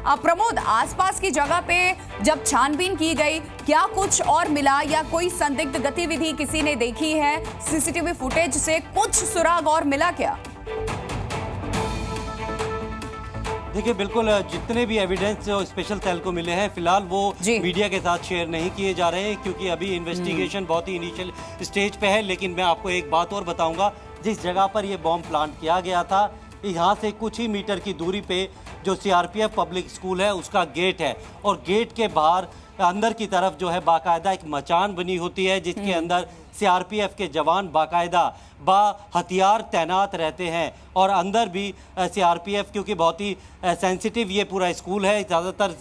प्रमोद, आसपास की जगह पे जब छानबीन की गई, क्या कुछ और मिला या कोई संदिग्ध गतिविधि किसी ने देखी है? सीसीटीवी फुटेज से कुछ सुराग और मिला क्या? देखिए, बिल्कुल जितने भी एविडेंस स्पेशल सेल को मिले हैं फिलहाल वो मीडिया के साथ शेयर नहीं किए जा रहे हैं, क्योंकि अभी इन्वेस्टिगेशन बहुत ही इनिशियल स्टेज पे है। लेकिन मैं आपको एक बात और बताऊंगा, जिस जगह पर ये बॉम्ब प्लांट किया गया था, यहाँ से कुछ ही मीटर की दूरी पे जो सीआरपीएफ पब्लिक स्कूल है उसका गेट है, और गेट के बाहर अंदर की तरफ जो है बाकायदा एक मचान बनी होती है, जिसके अंदर सीआरपीएफ के जवान बाकायदा हथियार तैनात रहते हैं। और अंदर भी सीआरपीएफ, क्योंकि बहुत ही सेंसिटिव ये पूरा स्कूल है, ज़्यादातर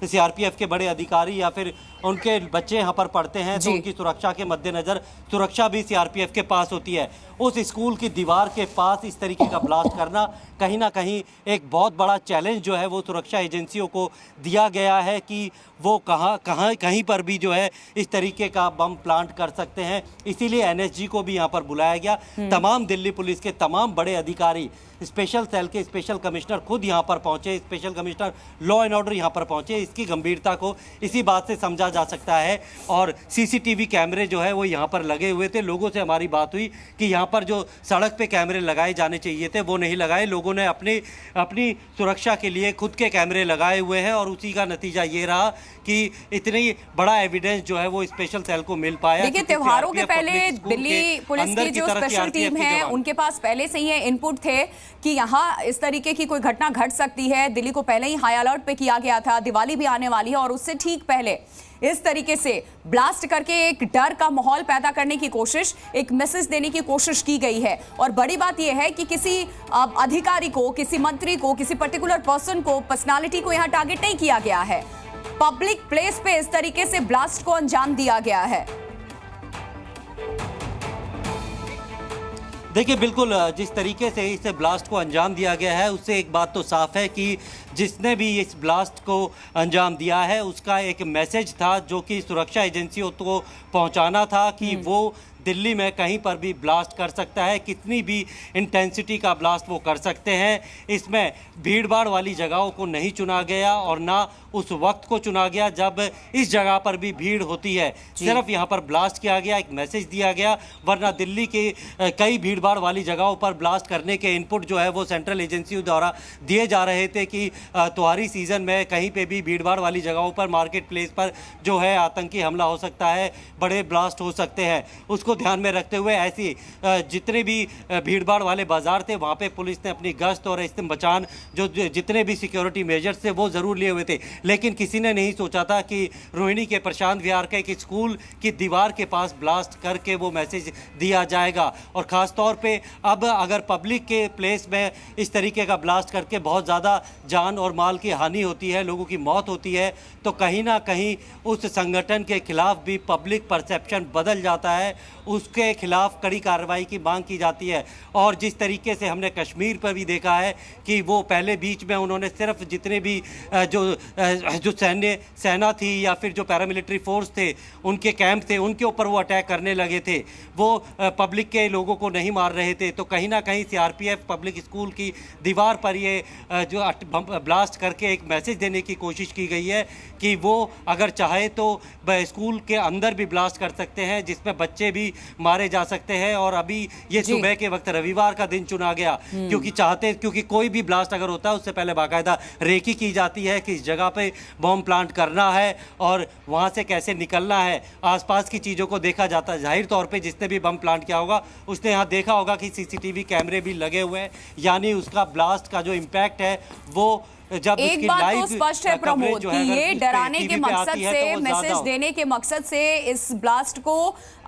सीआरपीएफ के बड़े अधिकारी या फिर उनके बच्चे यहाँ पर पढ़ते हैं, तो उनकी सुरक्षा के मद्देनज़र सुरक्षा भी सीआरपीएफ के पास होती है। उस स्कूल की दीवार के पास इस तरीके का ब्लास्ट करना कहीं ना कहीं एक बहुत बड़ा चैलेंज जो है वो सुरक्षा एजेंसियों को दिया गया है कि वो कहीं पर भी जो है इस तरीके का बम प्लांट कर सकते हैं। इसीलिए एनएसजी को भी यहाँ पर बुलाया गया। तमाम दिल्ली पुलिस के तमाम बड़े अधिकारी, स्पेशल सेल के स्पेशल कमिश्नर खुद यहाँ पर पहुंचे, special commissioner law and order यहाँ पर पहुंचे। इसकी गंभीरता को इसी बात से समझा जा सकता है। और सीसीटीवी कैमरे जो है वो यहाँ पर लगे हुए थे। लोगों से हमारी बात हुई कि यहाँ पर जो सड़क पे कैमरे लगाए जाने चाहिए थे वो नहीं लगाए, लोगों ने अपनी सुरक्षा के लिए खुद के कैमरे लगाए हुए हैं, और उसी का नतीजा ये रहा कि इतनी बड़ा एविडेंस जो है वो स्पेशल सेल को मिल पाया। देखिए, त्योहारों के पहले दिल्ली पुलिस की जो स्पेशल टीम है उनके पास पहले से ही इनपुट थे कि यहाँ इस तरीके की कोई घटना घट सकती है। दिल्ली को पहले ही हाई अलर्ट पे किया गया था, दिवाली भी आने वाली है, और उससे ठीक पहले इस तरीके से ब्लास्ट करके एक डर का माहौल पैदा करने की कोशिश, एक मैसेज देने की कोशिश की गई है। और बड़ी बात यह है कि किसी अधिकारी को, किसी मंत्री को, किसी पर्टिकुलर पर्सन को, पर्सनालिटी को यहाँ टारगेट नहीं किया गया है। पब्लिक प्लेस पे इस तरीके से ब्लास्ट को अंजाम दिया गया है। देखिए, बिल्कुल जिस तरीके से इस ब्लास्ट को अंजाम दिया गया है उससे एक बात तो साफ है कि जिसने भी इस ब्लास्ट को अंजाम दिया है उसका एक मैसेज था जो कि सुरक्षा एजेंसियों को पहुंचाना था कि वो दिल्ली में कहीं पर भी ब्लास्ट कर सकता है, कितनी भी इंटेंसिटी का ब्लास्ट वो कर सकते हैं। इसमें भीड़भाड़ वाली जगहों को नहीं चुना गया और ना उस वक्त को चुना गया जब इस जगह पर भी भीड़ होती है। सिर्फ यहाँ पर ब्लास्ट किया गया, एक मैसेज दिया गया, वरना दिल्ली के कई भीड़भाड़ वाली जगहों पर ब्लास्ट करने के इनपुट जो है वो सेंट्रल एजेंसियों द्वारा दिए जा रहे थे कि त्योहारी सीज़न में कहीं पे भी भीड़भाड़ वाली जगहों पर, मार्केट प्लेस पर जो है आतंकी हमला हो सकता है, बड़े ब्लास्ट हो सकते हैं। उसको ध्यान में रखते हुए ऐसी जितने भी भीड़भाड़ वाले बाजार थे वहाँ पे पुलिस ने अपनी गश्त और बचान जो जितने भी सिक्योरिटी मेजर्स थे वो ज़रूर लिए हुए थे। लेकिन किसी ने नहीं सोचा था कि रोहिणी के प्रशांत विहार के एक स्कूल की दीवार के पास ब्लास्ट करके वो मैसेज दिया जाएगा। और ख़ास तौर पे अब अगर पब्लिक के प्लेस में इस तरीके का ब्लास्ट करके बहुत ज़्यादा जान और माल की हानि होती है, लोगों की मौत होती है, तो कहीं ना कहीं उस संगठन के खिलाफ भी पब्लिक परसेप्शन बदल जाता है, उसके खिलाफ कड़ी कार्रवाई की मांग की जाती है। और जिस तरीके से हमने कश्मीर पर भी देखा है कि वो पहले बीच में उन्होंने सिर्फ जितने भी जो सेना थी या फिर जो पैरामिलिट्री फोर्स थे, उनके कैंप थे, उनके ऊपर वो अटैक करने लगे थे, वो पब्लिक के लोगों को नहीं मार रहे थे। तो कहीं ना कहीं सीआरपीएफ पब्लिक स्कूल की दीवार पर ये जो ब्लास्ट करके एक मैसेज देने की कोशिश की गई है कि वो अगर चाहे तो स्कूल के अंदर भी ब्लास्ट कर सकते हैं, जिसमें बच्चे भी मारे जा सकते हैं। और अभी ये सुबह के वक्त रविवार का दिन चुना गया क्योंकि कोई भी ब्लास्ट अगर होता है उससे पहले बाकायदा रेकी की जाती है कि इस जगह पे बॉम्ब प्लांट करना है और वहां से कैसे निकलना है। आसपास की चीज़ों को देखा जाता है। जाहिर तौर पे जिसने भी बम प्लांट किया होगा उसने यहाँ देखा होगा कि सीसीटीवी कैमरे भी लगे हुए हैं, यानी उसका ब्लास्ट का जो इम्पैक्ट है वो जब एक बात तो स्पष्ट है प्रमोद कि ये डराने के मकसद से, मैसेज देने के मकसद से इस ब्लास्ट को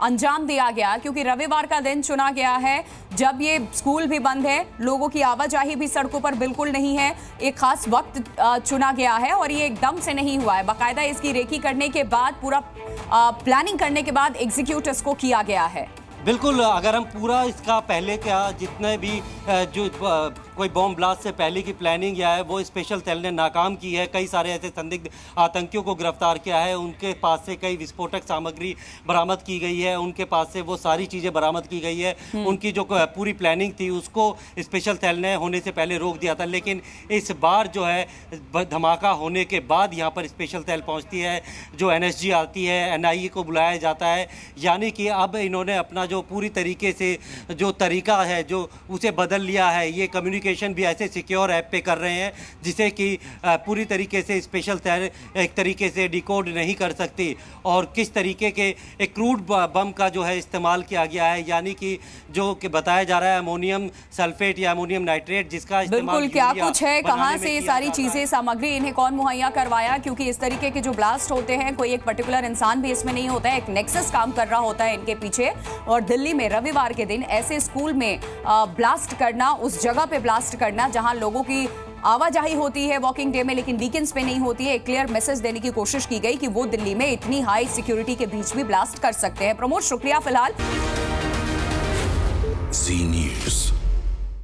अंजाम दिया गया, क्योंकि रविवार का दिन चुना गया है जब ये स्कूल भी बंद है, लोगों की आवाजाही भी सड़कों पर बिल्कुल नहीं है, एक खास वक्त चुना गया है और ये एकदम से नहीं हुआ है। बाकायदा इसकी रेकी करने के बाद, पूरा प्लानिंग करने के बाद एग्जीक्यूट इसको किया गया है। बिल्कुल, अगर हम पूरा इसका पहले का जितने भी जो कोई बॉम्ब ब्लास्ट से पहले की प्लानिंग या है वो स्पेशल सेल ने नाकाम की है। कई सारे ऐसे संदिग्ध आतंकियों को गिरफ्तार किया है, उनके पास से कई विस्फोटक सामग्री बरामद की गई है, उनके पास से वो सारी चीज़ें बरामद की गई है। उनकी जो पूरी प्लानिंग थी उसको स्पेशल सेल ने होने से पहले रोक दिया था, लेकिन इस बार जो है धमाका होने के बाद यहाँ पर स्पेशल सेल पहुँचती है, जो NSG आती है, NIA को बुलाया जाता है। यानी कि अब इन्होंने अपना जो पूरी तरीके से जो तरीका है जो उसे बदल लिया है। ये कम्युनिकेशन भी ऐसे सिक्योर ऐप पे कर रहे हैं जिसे कि पूरी तरीके से स्पेशल सेल एक तरीके से डिकोड नहीं कर सकती। और किस तरीके के एक क्रूड बम का जो है इस्तेमाल किया गया है, यानी कि जो कि बताया जा रहा है अमोनियम सल्फेट या अमोनियम नाइट्रेट, जिसका इस्तेमाल बिल्कुल क्या कुछ है, कहाँ से ये सारी चीजें, सामग्री इन्हें कौन मुहैया करवाया, क्योंकि इस तरीके के जो ब्लास्ट होते हैं कोई एक पर्टिकुलर इंसान भी इसमें नहीं होता है, एक नेक्सस काम कर रहा होता है इनके पीछे। और दिल्ली में रविवार के दिन ऐसे स्कूल में ब्लास्ट करना, उस जगह पे ब्लास्ट करना जहां लोगों की आवाजाही होती है वॉकिंग डे में, लेकिन वीकेंड्स पे नहीं होती है, एक क्लियर मैसेज देने की कोशिश की गई कि वो दिल्ली में इतनी हाई सिक्योरिटी के बीच भी ब्लास्ट कर सकते हैं। प्रमोद, शुक्रिया फिलहाल।